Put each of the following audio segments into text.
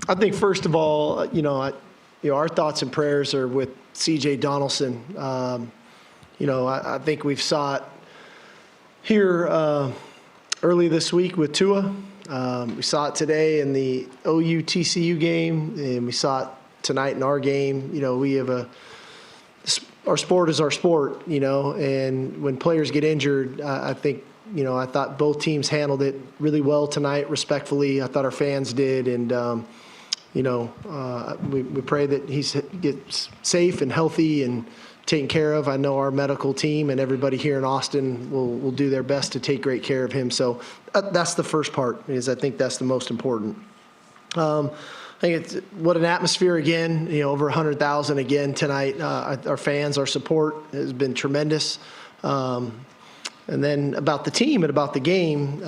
I think first of all, our thoughts and prayers are with C.J. Donaldson. I think we've saw it here early this week with Tua. We saw it today in the OU TCU game, and we saw it tonight in our game. We have our sport is our sport, and when players get injured, I think, I thought both teams handled it really well tonight, respectfully. I thought our fans did, and we pray that he gets safe and healthy and taken care of. I know our medical team and everybody here in Austin will do their best to take great care of him. So that's the first part, I think that's the most important. I think it's what an atmosphere again, over 100,000 again tonight. Our fans, our support has been tremendous. And then about the team and about the game,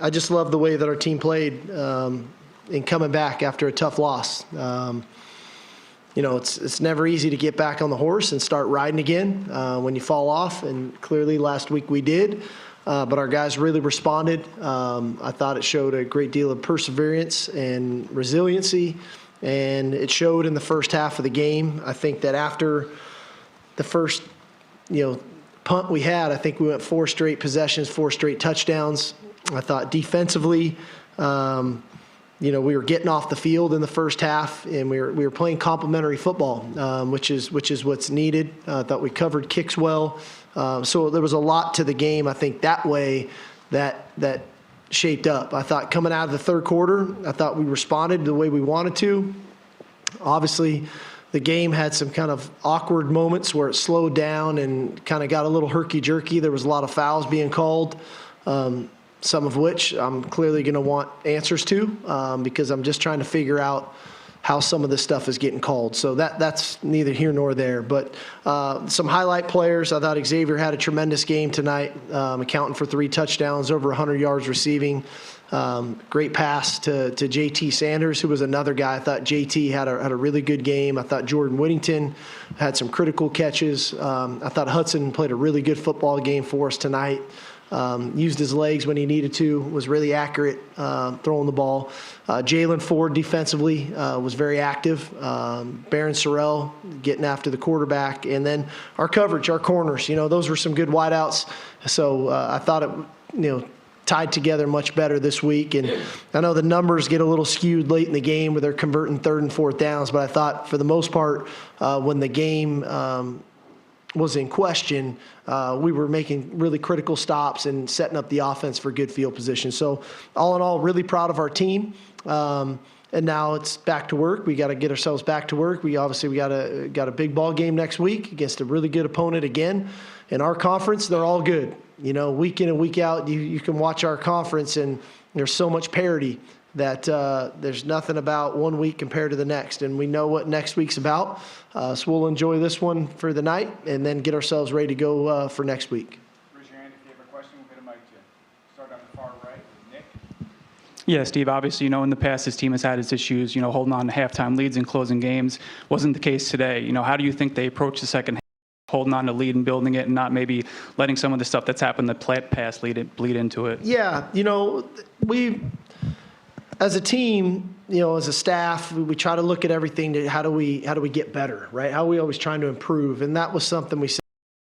I just love the way that our team played in coming back after a tough loss. It's never easy to get back on the horse and start riding again when you fall off, and clearly last week we did. But our guys really responded. I thought it showed a great deal of perseverance and resiliency, and it showed in the first half of the game. I think that after the first, punt we had, I think we went 4 straight possessions, 4 straight touchdowns. I thought defensively, we were getting off the field in the first half, and we were playing complementary football, which is what's needed. I thought we covered kicks well. So there was a lot to the game, I think, that way that shaped up. I thought coming out of the third quarter, I thought we responded the way we wanted to. Obviously, the game had some kind of awkward moments where it slowed down and kind of got a little herky-jerky. There was a lot of fouls being called, some of which I'm clearly going to want answers to because I'm just trying to figure out how some of this stuff is getting called. So that's neither here nor there. But some highlight players, I thought Xavier had a tremendous game tonight, accounting for 3 touchdowns, over 100 yards receiving. Great pass to J.T. Sanders, who was another guy. I thought J.T. had a really good game. I thought Jordan Whittington had some critical catches. I thought Hudson played a really good football game for us tonight. Used his legs when he needed to, was really accurate throwing the ball. Jalen Ford defensively was very active. Baron Sorrell getting after the quarterback. And then our coverage, our corners, those were some good wideouts. So I thought it, tied together much better this week. And I know the numbers get a little skewed late in the game where they're converting 3rd and 4th downs, but I thought for the most part when the game was in question, we were making really critical stops and setting up the offense for good field position. So all in all, really proud of our team. And now it's back to work. We got to get ourselves back to work. We got a big ball game next week against a really good opponent again. In our conference, they're all good. Week in and week out, you can watch our conference, and there's so much parity that there's nothing about one week compared to the next. And we know what next week's about. So we'll enjoy this one for the night and then get ourselves ready to go for next week. Raise your hand if you have a question. We'll get a mic to you. Start on the far right with Nick. Yeah, Steve, obviously, in the past, this team has had its issues, holding on to halftime leads and closing games. Wasn't the case today. How do you think they approach the second half, holding on to lead and building it and not maybe letting some of the stuff that's happened in the past bleed into it? Yeah, we, as a team, as a staff, we try to look at everything to how do we get better, right? How are we always trying to improve? And that was something we said,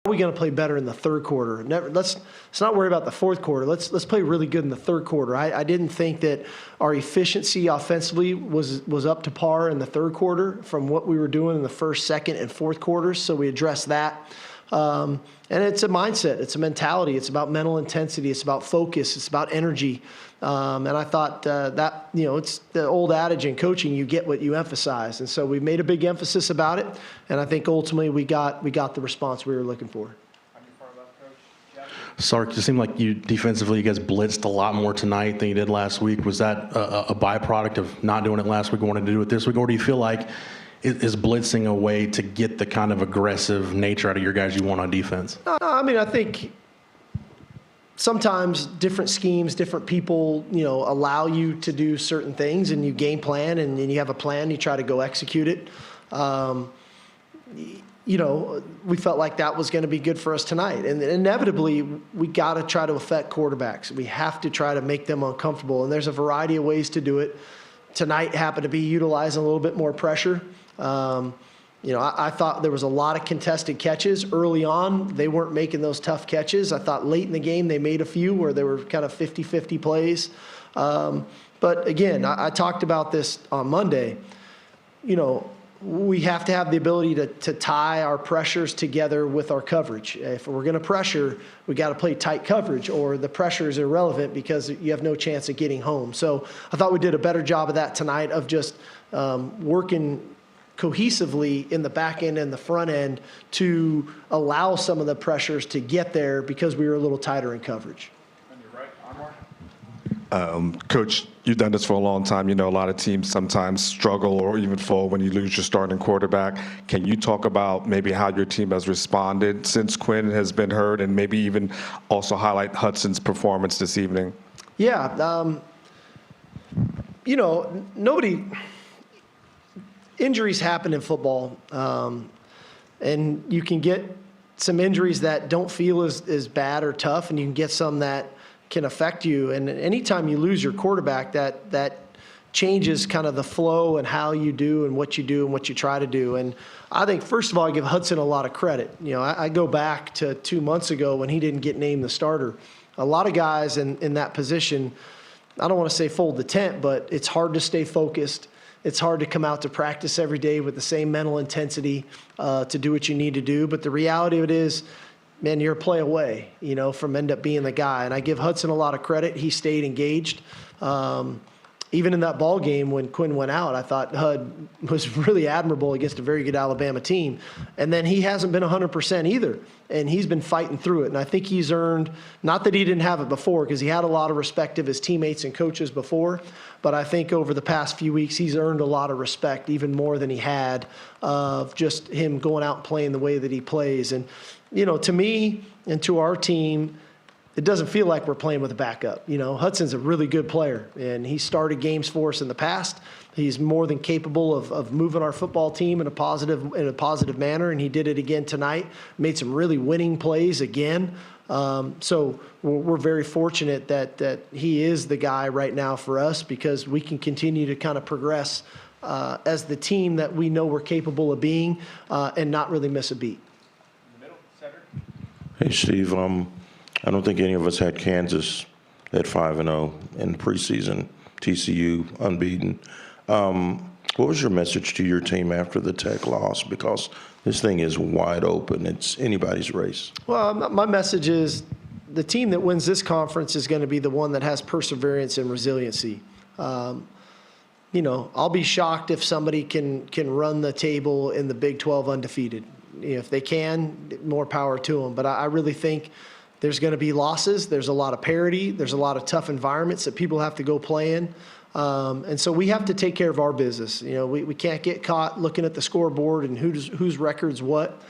how are we going to play better in the third quarter? Let's not worry about the fourth quarter. Let's play really good in the third quarter. I didn't think that our efficiency offensively was up to par in the third quarter from what we were doing in the first, second, and fourth quarters. So we addressed that. And it's a mindset. It's a mentality. It's about mental intensity. It's about focus. It's about energy. And I thought that, it's the old adage in coaching, you get what you emphasize. And so we made a big emphasis about it. And I think ultimately we got the response we were looking for. On your far left, Coach. Jeff? Sark, it seemed like you defensively, you guys blitzed a lot more tonight than you did last week. Was that a byproduct of not doing it last week, wanting to do it this week? Or do you feel like is blitzing a way to get the kind of aggressive nature out of your guys you want on defense? I think sometimes different schemes, different people, allow you to do certain things, and you game plan, and then you have a plan, you try to go execute it. We felt like that was going to be good for us tonight. And inevitably, we got to try to affect quarterbacks. We have to try to make them uncomfortable. And there's a variety of ways to do it. tonight happened to be utilizing a little bit more pressure. I thought there was a lot of contested catches early on. They weren't making those tough catches. I thought late in the game they made a few where they were kind of 50-50 plays. But again, I talked about this on Monday. We have to have the ability to tie our pressures together with our coverage. If we're going to pressure, we got to play tight coverage, or the pressure is irrelevant because you have no chance of getting home. So I thought we did a better job of that tonight, of just working cohesively in the back end and the front end to allow some of the pressures to get there because we were a little tighter in coverage. On your right, Anwar. Coach, you've done this for a long time. A lot of teams sometimes struggle or even fall when you lose your starting quarterback. Can you talk about maybe how your team has responded since Quinn has been hurt, and maybe even also highlight Hudson's performance this evening? Yeah. Injuries happen in football, and you can get some injuries that don't feel as bad or tough, and you can get some that can affect you. And anytime you lose your quarterback, that changes kind of the flow and how you do and what you try to do. And I think, first of all, I give Hudson a lot of credit. I go back to 2 months ago when he didn't get named the starter. A lot of guys in that position, I don't want to say fold the tent, but it's hard to stay focused. It's hard to come out to practice every day with the same mental intensity to do what you need to do. But the reality of it is, man, you're a play away, from end up being the guy. And I give Hudson a lot of credit. He stayed engaged. Even in that ball game when Quinn went out, I thought Hud was really admirable against a very good Alabama team. And then he hasn't been 100% either, and he's been fighting through it. And I think he's earned, not that he didn't have it before, because he had a lot of respect of his teammates and coaches before, but I think over the past few weeks he's earned a lot of respect, even more than he had, of just him going out and playing the way that he plays. And, to me and to our team, it doesn't feel like we're playing with a backup. Hudson's a really good player, and he started games for us in the past. He's more than capable of moving our football team in a positive manner, and he did it again tonight. Made some really winning plays again. So we're very fortunate that he is the guy right now for us, because we can continue to kind of progress as the team that we know we're capable of being, and not really miss a beat. In the middle, center. Hey, Steve. I don't think any of us had Kansas at 5-0 in preseason. TCU unbeaten. What was your message to your team after the Tech loss? Because this thing is wide open. It's anybody's race. Well, my message is the team that wins this conference is going to be the one that has perseverance and resiliency. I'll be shocked if somebody can run the table in the Big 12 undefeated. If they can, more power to them. But I really think there's going to be losses. There's a lot of parity. There's a lot of tough environments that people have to go play in. And so we have to take care of our business. We can't get caught looking at the scoreboard and whose record's what.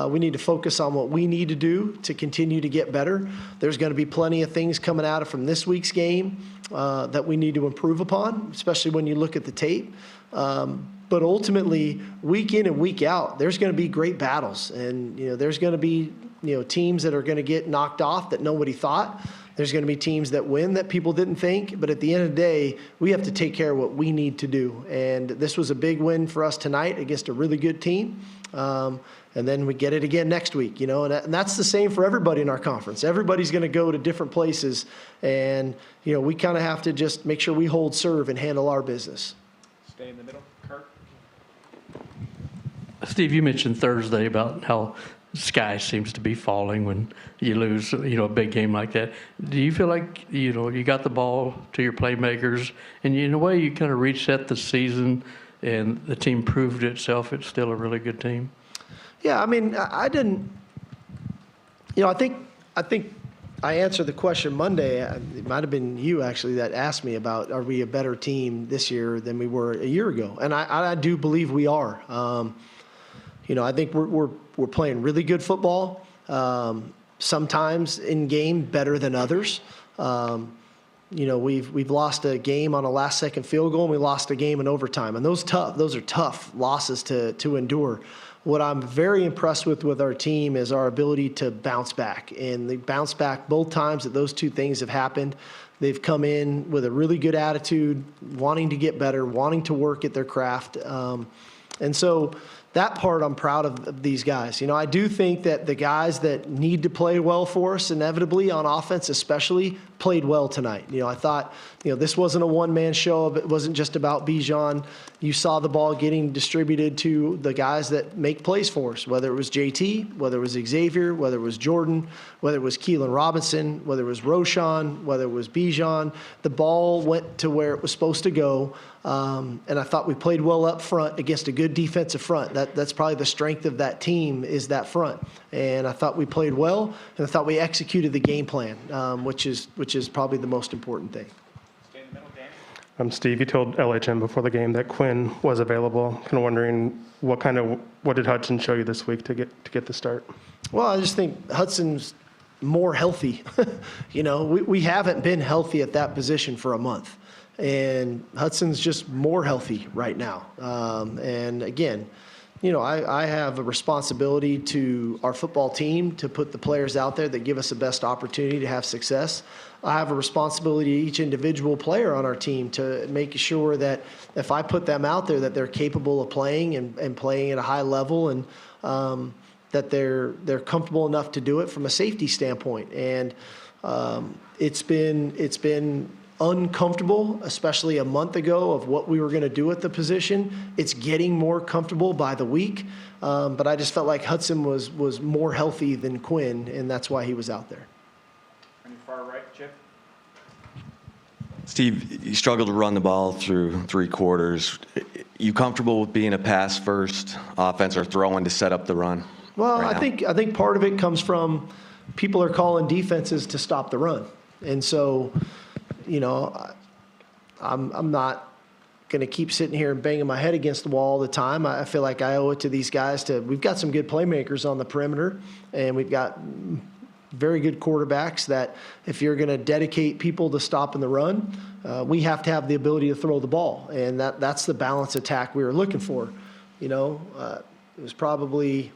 We need to focus on what we need to do to continue to get better. There's going to be plenty of things coming out from this week's game that we need to improve upon, especially when you look at the tape. But ultimately, week in and week out, there's going to be great battles. And, there's going to be, teams that are going to get knocked off that nobody thought. There's going to be teams that win that people didn't think. But at the end of the day, we have to take care of what we need to do. And this was a big win for us tonight against a really good team. And then we get it again next week, and that's the same for everybody in our conference. Everybody's going to go to different places. And, we kind of have to just make sure we hold serve and handle our business. Stay in the middle. Kurt. Steve, you mentioned Thursday about how the sky seems to be falling when you lose, a big game like that. Do you feel like, you got the ball to your playmakers, and in a way you kind of reset the season and the team proved itself it's still a really good team? Yeah, I didn't, I think I answered the question Monday. It might have been you, actually, that asked me about, are we a better team this year than we were a year ago? And I do believe we are. I think we're playing really good football, sometimes in game better than others. We've lost a game on a last-second field goal, and we lost a game in overtime. And those are tough losses to endure. What I'm very impressed with our team is our ability to bounce back. And they bounced back both times that those two things have happened. They've come in with a really good attitude, wanting to get better, wanting to work at their craft. And so that part I'm proud of these guys. I do think that the guys that need to play well for us inevitably on offense especially played well tonight. I thought, this wasn't a one-man show. It wasn't just about Bijan. You saw the ball getting distributed to the guys that make plays for us, whether it was JT, whether it was Xavier, whether it was Jordan, whether it was Keelan Robinson, whether it was Roshan, whether it was Bijan. The ball went to where it was supposed to go. And I thought we played well up front against a good defensive front. That's probably the strength of that team, is that front. And I thought we played well, and I thought we executed the game plan, which is probably the most important thing. Stay in the middle, Danny. Steve, you told LHM before the game that Quinn was available. Kind of wondering what did Hudson show you this week to get the start? Well, I just think Hudson's more healthy. We haven't been healthy at that position for a month. And Hudson's just more healthy right now. And again, I have a responsibility to our football team to put the players out there that give us the best opportunity to have success. I have a responsibility to each individual player on our team to make sure that if I put them out there, that they're capable of playing and playing at a high level, and that they're comfortable enough to do it from a safety standpoint. And it's been uncomfortable, especially a month ago, of what we were going to do at the position. It's getting more comfortable by the week, but I just felt like Hudson was more healthy than Quinn, and that's why he was out there. On your far right, Chip. Steve, you struggled to run the ball through 3 quarters. You comfortable with being a pass-first offense or throwing to set up the run? Well, right I think part of it comes from people are calling defenses to stop the run, and so I'm not going to keep sitting here and banging my head against the wall all the time. I feel like I owe it to these guys we've got some good playmakers on the perimeter, and we've got very good quarterbacks that if you're going to dedicate people to stopping the run, we have to have the ability to throw the ball. And that's the balance attack we were looking for. It was probably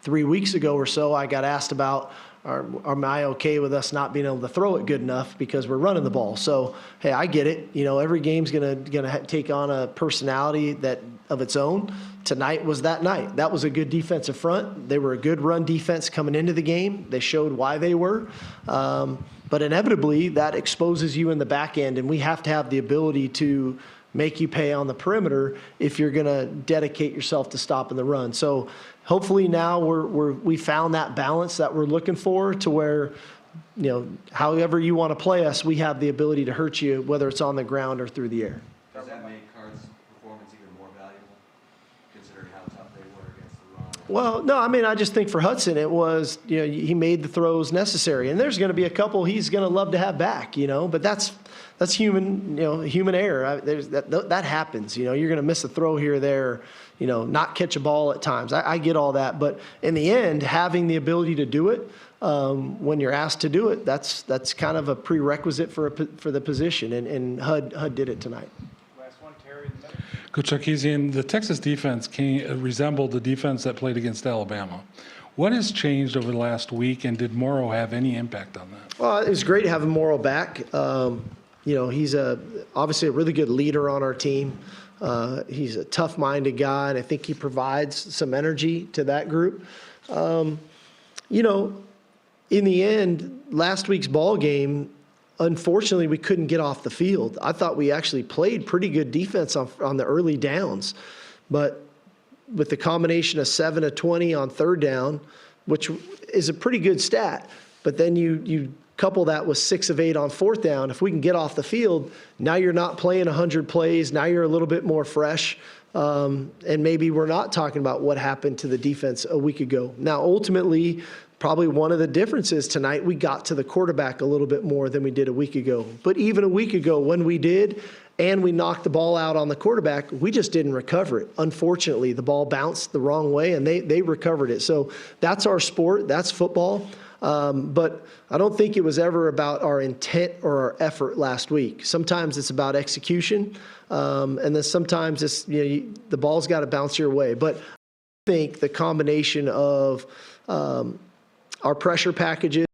3 weeks ago or so I got asked about, am I okay with us not being able to throw it good enough because we're running the ball? So, hey, I get it. Every game's gonna take on a personality that of its own. Tonight was that night. That was a good defensive front. They were a good run defense coming into the game. They showed why they were. But inevitably, that exposes you in the back end, and we have to have the ability to make you pay on the perimeter if you're going to dedicate yourself to stopping the run. So hopefully now we found that balance that we're looking for, to where, however you want to play us, we have the ability to hurt you, whether it's on the ground or through the air. Does that make Card's performance even more valuable, considering how tough they were against the run? Well, no, I just think for Hudson, it was, he made the throws necessary. And there's going to be a couple he's going to love to have back, but that's human, human error. That happens. You're going to miss a throw here or there, not catch a ball at times. I get all that. But in the end, having the ability to do it when you're asked to do it, that's kind of a prerequisite for the position. And HUD did it tonight. Last one, Terry in the middle. Coach Sarkisian, the Texas defense resembled the defense that played against Alabama. What has changed over the last week, and did Morrow have any impact on that? Well, it was great having Morrow back. He's obviously a really good leader on our team. He's a tough-minded guy, and I think he provides some energy to that group. In the end, last week's ball game, unfortunately, we couldn't get off the field. I thought we actually played pretty good defense on the early downs, but with the combination of 7 of 20 on third down, which is a pretty good stat, but then you couple that with 6 of 8 on fourth down. If we can get off the field, now you're not playing 100 plays. Now you're a little bit more fresh. And maybe we're not talking about what happened to the defense a week ago. Now, ultimately, probably one of the differences tonight, we got to the quarterback a little bit more than we did a week ago. But even a week ago, when we did, and we knocked the ball out on the quarterback, we just didn't recover it. Unfortunately, the ball bounced the wrong way, and they recovered it. So that's our sport. That's football. But I don't think it was ever about our intent or our effort last week. Sometimes it's about execution, and then sometimes it's the ball's got to bounce your way. But I think the combination of our pressure packages,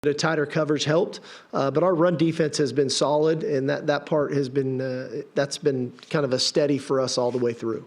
The tighter coverage helped, but our run defense has been solid, and that part has been that's been kind of a steady for us all the way through.